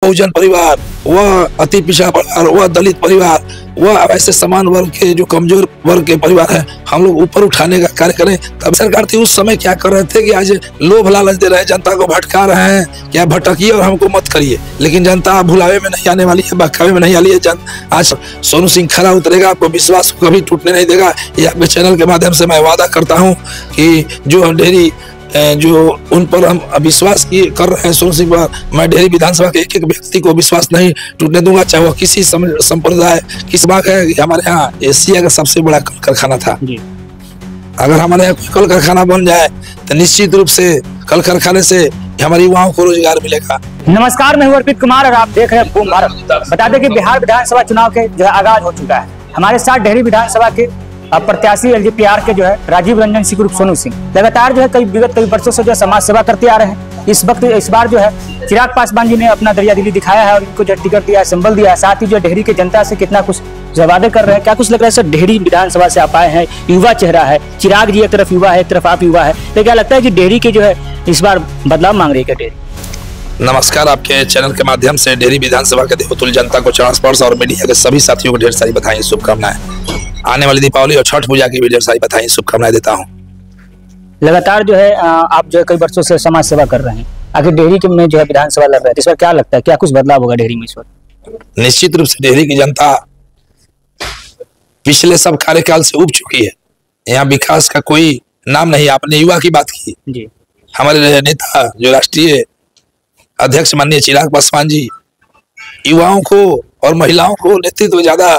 बहुजन परिवार, वह अति पिछड़ा परिवार, वह दलित परिवार, वह ऐसे समान वर्ग के जो कमजोर वर्ग के परिवार है, हम लोग ऊपर उठाने का कार्य करें। तब सरकार थी उस समय क्या कर रहे थे कि आज लोभ लालच दे रहे हैं, जनता को भटका रहे हैं, क्या भटकिए और हमको मत करिए। लेकिन जनता भुलावे में नहीं आने वाली है, बहकावे में नहीं आने वाली है। आज सोनू सिंह खरा उतरेगा, आपको विश्वास कभी टूटने नहीं देगा। ये आपके चैनल के माध्यम से मैं वादा करता हूँ कि जो डेहरी जो उन पर हम विश्वास कर रहे हैं सोनू सिंह पर, मैं डेहरी विधानसभा के एक एक व्यक्ति को विश्वास नहीं टूटने दूंगा, चाहे वह किसी संप्रदाय किस बात है। हमारे यहाँ एशिया का सबसे बड़ा कल कारखाना था। अगर हमारे यहाँ कोई कल कारखाना बन जाए तो निश्चित रूप से कल कारखाने से हमारे युवाओं को रोजगार मिलेगा। नमस्कार, मैं हूं अर्पित कुमार और आप देख रहे हैं बूम भारत। बता दें कि बिहार विधानसभा चुनाव के जो है आगाज हो चुका है। हमारे साथ डेहरी विधानसभा के प्रत्याशी एलजेपीआर के जो है राजीव रंजन सिंह ग्रुप सोनू सिंह लगातार जो है विगत कई वर्षों से जो समाज सेवा करते आ रहे हैं। इस बार जो है चिराग पासवान जी ने अपना दरिया दिली दिखाया है और इनको जो टिकट दिया है, संबल दिया है। साथ ही जो डेहरी के जनता से कितना कुछ वादे कर रहे हैं, क्या कुछ लग रहा है सर। डेहरी विधानसभा से आप आए हैं, युवा चेहरा है, चिराग जी एक तरफ युवा है, एक तरफ आप युवा है, तो क्या लगता है कि डेहरी के जो है इस बार बदलाव मांग रही है क्या डेहरी? नमस्कार, आपके चैनल के माध्यम से डेहरी विधानसभा के देवतुल्य जनता को चरण स्पर्श और मीडिया के सभी साथियों को ढेर सारी बधाई शुभकामनाएं। आने वाली दीपावली और छठ पूजा की भी ढेर सारी बधाई शुभकामनाएं देता हूं। लगातार जो है आप जो है कई वर्षों से समाज सेवा कर रहे हैं, आखिर डेहरी में जो है विधानसभा लड़ रहा है, इस बार क्या लगता है, क्या कुछ बदलाव होगा डेहरी में इस बार? निश्चित रूप से डेहरी की जनता पिछले सब कार्यकाल से उब चुकी है। यहाँ विकास का कोई नाम नहीं। आपने युवा की बात की जी। हमारे नेता जो राष्ट्रीय अध्यक्ष माननीय चिराग पासवान जी युवाओं को और महिलाओं को नेतृत्व ज्यादा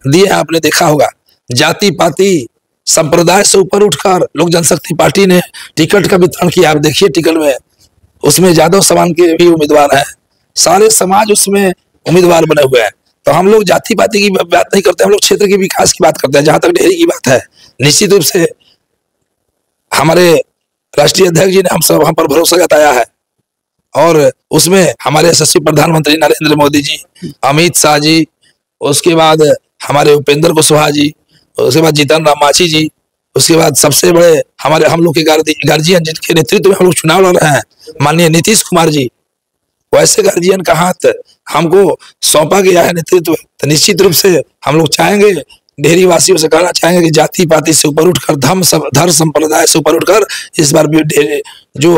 दिए हैं। आपने देखा होगा जाति पाति संप्रदाय से ऊपर उठकर लोक जनशक्ति पार्टी ने टिकट का वितरण किया। आप देखिए टिकट में उसमें यादव समाज के भी उम्मीदवार हैं, सारे समाज उसमें उम्मीदवार बने हुए हैं। तो हम लोग जाति पाति की बात नहीं करते, हम लोग क्षेत्र के विकास की बात करते हैं। जहां तक डेहरी की बात है, निश्चित रूप से हमारे राष्ट्रीय अध्यक्ष जी ने हम पर भरोसा जताया है और उसमें हमारे यशस्वी प्रधानमंत्री नरेंद्र मोदी जी, अमित शाह जी, उसके बाद हमारे उपेंद्र कुशवाहा जी, उसके बाद जीतन राम मांझी जी, उसके बाद सबसे बड़े हमारे हम लोग के गार्जियन जिनके नेतृत्व में हम लोग चुनाव लड़ रहे हैं, माननीय नीतीश कुमार जी, वैसे गार्जियन का हाथ हमको सौंपा गया है नेतृत्व। तो निश्चित रूप से हम लोग चाहेंगे, डेहरी वासियों से कहना चाहेंगे कि जाति पाति से ऊपर उठकर धर्म संप्रदाय से ऊपर उठकर इस बार भी जो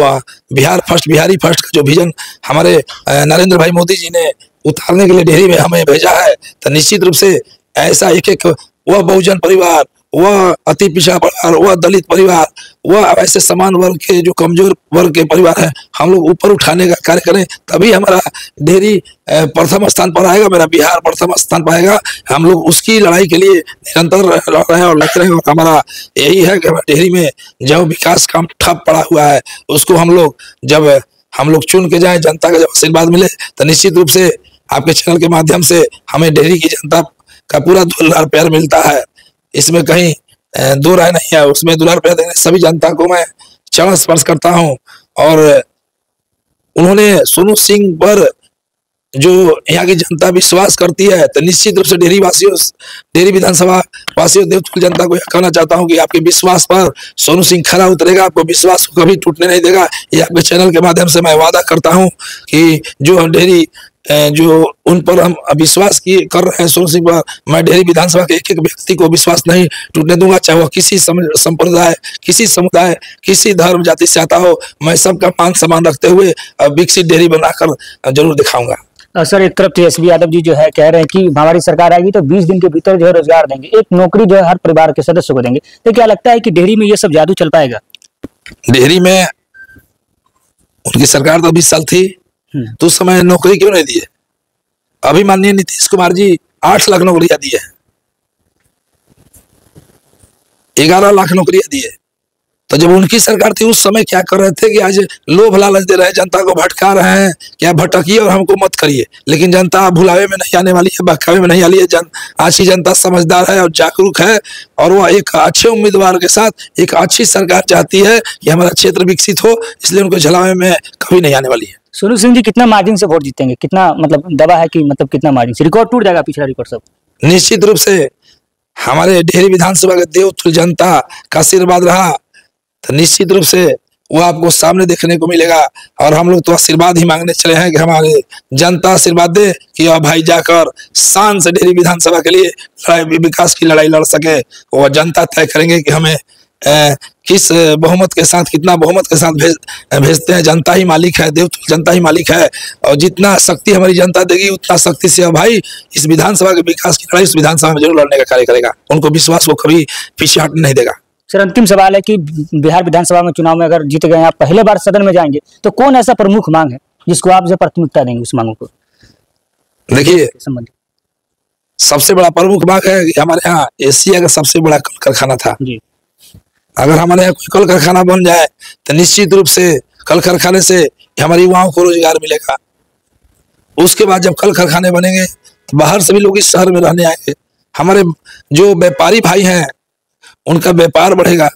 बिहारी फर्स्ट का जो विजन हमारे नरेंद्र भाई मोदी जी ने उतारने के लिए डेहरी में हमें भेजा है, तो निश्चित रूप से ऐसा एक एक वह बहुजन परिवार, वह अति पिछड़ा परिवार, वह दलित परिवार, वह ऐसे समान वर्ग के जो कमजोर वर्ग के परिवार है, हम लोग ऊपर उठाने का कार्य करें। तभी हमारा डेहरी प्रथम स्थान पर आएगा, मेरा बिहार प्रथम स्थान पर आएगा। हम लोग उसकी लड़ाई के लिए निरंतर लड़ रहे हैं और लग रहे हैं। और हमारा यही है कि डेहरी में जो विकास काम ठप पड़ा हुआ है उसको जब हम लोग चुन के जाए, जनता का जब आशीर्वाद मिले, तो निश्चित रूप से आपके चैनल के माध्यम से हमें डेहरी की जनता का पूरा दुलार प्यार मिलता है। इसमें कहीं दो राय नहीं है। उसमें दुलार प्यार देने सभी जनता को मैं चरण स्पर्श करता हूं। और उन्होंने सोनू सिंह पर जो यहाँ की जनता विश्वास करती है, तो निश्चित रूप से डेहरी विधानसभा वासियों देवतुल्य जनता को यह कहना चाहता हूं कि आपके विश्वास पर सोनू सिंह खरा उतरेगा, आपको विश्वास कभी टूटने नहीं देगा। ये आपके चैनल के माध्यम से मैं वादा करता हूं कि जो डेहरी जो उन पर हम विश्वास कर रहे हैं सोनू सिंह पर, मैं डेहरी विधानसभा के एक एक व्यक्ति को विश्वास नहीं टूटने दूंगा, चाहे वह किसी संप्रदाय किसी समुदाय किसी धर्म जाति से आता हो। मैं सबका मान सम्मान रखते हुए विकसित डेहरी बनाकर जरूर दिखाऊंगा। सर, एक तरफ तेजस्वी यादव जी जो है कह रहे हैं कि हमारी सरकार आएगी तो 20 दिन के भीतर जो है रोजगार देंगे, एक नौकरी जो है हर परिवार के सदस्य को देंगे। तो क्या लगता है कि डेहरी में ये सब जादू चल पाएगा? डेहरी में उनकी सरकार तो 20 साल थी, तो उस समय नौकरी क्यों नहीं दिए? अभी माननीय नीतीश कुमार जी 8 लाख नौकरियां दी है, 11 लाख नौकरियां दी है। तो जब उनकी सरकार थी उस समय क्या कर रहे थे कि आज लोभ लालच दे रहे हैं, जनता को भटका रहे हैं, क्या भटकिए और हमको मत करिए। लेकिन जनता भुलावे में नहीं आने वाली है, बहकावे में नहीं आने वाली है। आज की जनता समझदार है और जागरूक है और वह एक अच्छे उम्मीदवार के साथ एक अच्छी सरकार चाहती है कि हमारा क्षेत्र विकसित हो, इसलिए उनको झलावे में कभी नहीं आने वाली है। सोनू सिंह जी कितना मार्जिन से वोट जीतेंगे, कितना मतलब दवा है कि मतलब कितना मार्जिन से रिकॉर्ड टूट जाएगा, पिछला रिकॉर्ड सब? निश्चित रूप से हमारे डेहरी विधानसभा के देवतुल्य जनता का आशीर्वाद रहा तो निश्चित रूप से वो आपको सामने देखने को मिलेगा। और हम लोग तो आशीर्वाद ही मांगने चले हैं कि हमारे जनता आशीर्वाद दे कि अब भाई जाकर शान से डेहरी विधानसभा के लिए विकास की लड़ाई लड़ सके। वो जनता तय करेंगे कि हमें किस बहुमत के साथ, कितना बहुमत के साथ भेजते हैं। जनता ही मालिक है, देव जनता ही मालिक है, और जितना शक्ति हमारी जनता देगी उतना शक्ति से भाई इस विधानसभा के विकास की लड़ाई इस विधानसभा में जरूर लड़ने का कार्य करेगा। उनको विश्वास को कभी पीछे हटने नहीं देगा। सर, अंतिम सवाल है कि बिहार विधानसभा में चुनाव में अगर जीत गए, आप पहले बार सदन में जाएंगे, तो कौन ऐसा प्रमुख मांग है जिसको आप जो प्राथमिकता देंगे उस मांगों को? देखिए, सबसे बड़ा प्रमुख मांग है कि हमारे यहाँ एशिया का सबसे बड़ा कल कारखाना था जी। अगर हमारे यहाँ कोई कल कारखाना बन जाए तो निश्चित रूप से कल कारखाने से हमारे युवाओं को रोजगार मिलेगा। उसके बाद जब कल कारखाने बनेंगे तो बाहर से भी लोग इस शहर में रहने आएंगे। हमारे जो व्यापारी भाई हैं उनका व्यापार बढ़ेगा।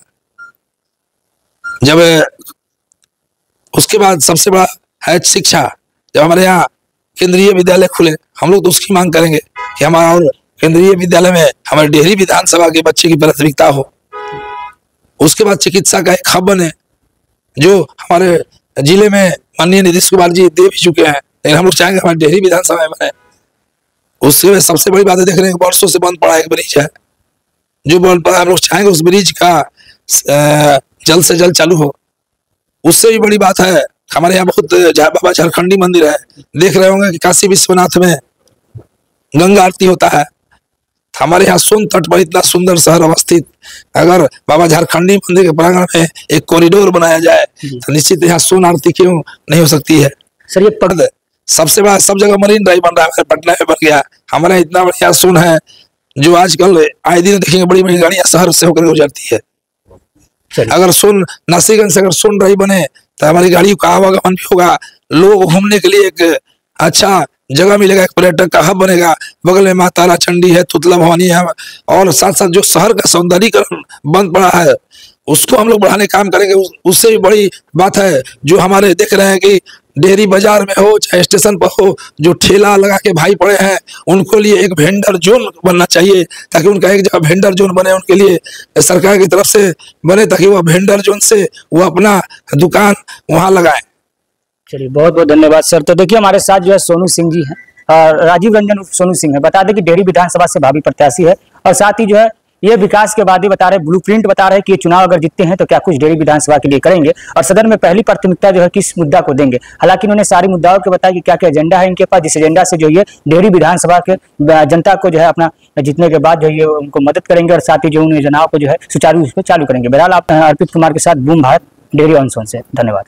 जब उसके बाद सबसे बड़ा है शिक्षा। जब हमारे यहाँ केंद्रीय विद्यालय खुले, हम लोग तो उसकी मांग करेंगे कि हमारा और केंद्रीय विद्यालय में हमारे डेहरी विधानसभा के बच्चे की प्राथमिकता हो। उसके बाद चिकित्सा का एक हब बने, जो हमारे जिले में माननीय नीतीश कुमार जी दे भी चुके हैं, लेकिन हम लोग चाहेंगे हमारे डेहरी विधानसभा में बने। उसके सबसे बड़ी बात है, देख रहे हैं वर्षों से बंद पड़ा एक ब्रिज है, जो बंद पड़ा, हम लोग चाहेंगे उस ब्रिज का जल्द से जल्द चालू हो। उससे भी बड़ी बात है, हमारे यहाँ बहुत बाबा झारखंडी मंदिर है, देख रहे होंगे कि काशी विश्वनाथ में गंगा आरती होता है। हमारे यहाँ सोन तट पर इतना सुंदर शहर अवस्थित, अगर बाबा झारखंडी मंदिर के प्रांगण में एक कॉरिडोर बनाया जाए तो निश्चित यहाँ सोन आरती क्यों नहीं हो सकती है। सर, ये सबसे बड़ा सब जगह मरीन ड्राइव बन रहा है, पटना में बन गया। हमारे यहाँ इतना बढ़िया सोन है, जो आजकल आए दिन देखेंगे बड़ी बड़ी गाड़ियां शहर से होकर गुजरती है। अगर सोन नासिकगंज से अगर सोन ड्राइव बने तो हमारी गाड़ियों का आवागमन भी होगा, लोग घूमने के लिए एक अच्छा जगह मिलेगा, एक पर्यटक का हब बनेगा। बगल में माँ तारा चंडी है, तुतला भवानी है, और साथ साथ जो शहर का सौंदर्यीकरण बंद पड़ा है उसको हम लोग बढ़ाने काम करेंगे। उससे भी बड़ी बात है, जो हमारे देख रहे हैं कि डेयरी बाजार में हो चाहे स्टेशन पर हो, जो ठेला लगा के भाई पड़े हैं उनको लिए एक वेंडर जोन बनना चाहिए, ताकि उनका एक जगह वेंडर जोन बने, उनके लिए सरकार की तरफ से बने, ताकि वह वेंडर जोन से वो अपना दुकान वहां लगाए। चलिए, बहुत बहुत धन्यवाद सर। तो देखिए, हमारे साथ जो है सोनू सिंह जी हैं, और राजीव रंजन सोनू सिंह है। बता दें कि डेहरी विधानसभा से भावी प्रत्याशी है, और साथ ही जो है ये विकास के बाद ही बता रहे, ब्लूप्रिंट बता रहे कि ये चुनाव अगर जीतते हैं तो क्या कुछ डेहरी विधानसभा के लिए करेंगे, और सदन में पहली प्राथमिकता जो है किस मुद्दा को देंगे। हालांकि उन्होंने सारी मुद्दाओं के बताया कि क्या क्या एजेंडा है इनके पास, जिस एजेंडा से जो ये डेहरी विधानसभा के जनता को जो है अपना जीतने के बाद जो ये उनको मदद करेंगे, और साथ ही जो उन योजनाओं को जो है सुचारू रूप से चालू करेंगे। बहरहाल, आप अर्पित कुमार के साथ बूम भारत डेहरी ऑन सोन से, धन्यवाद।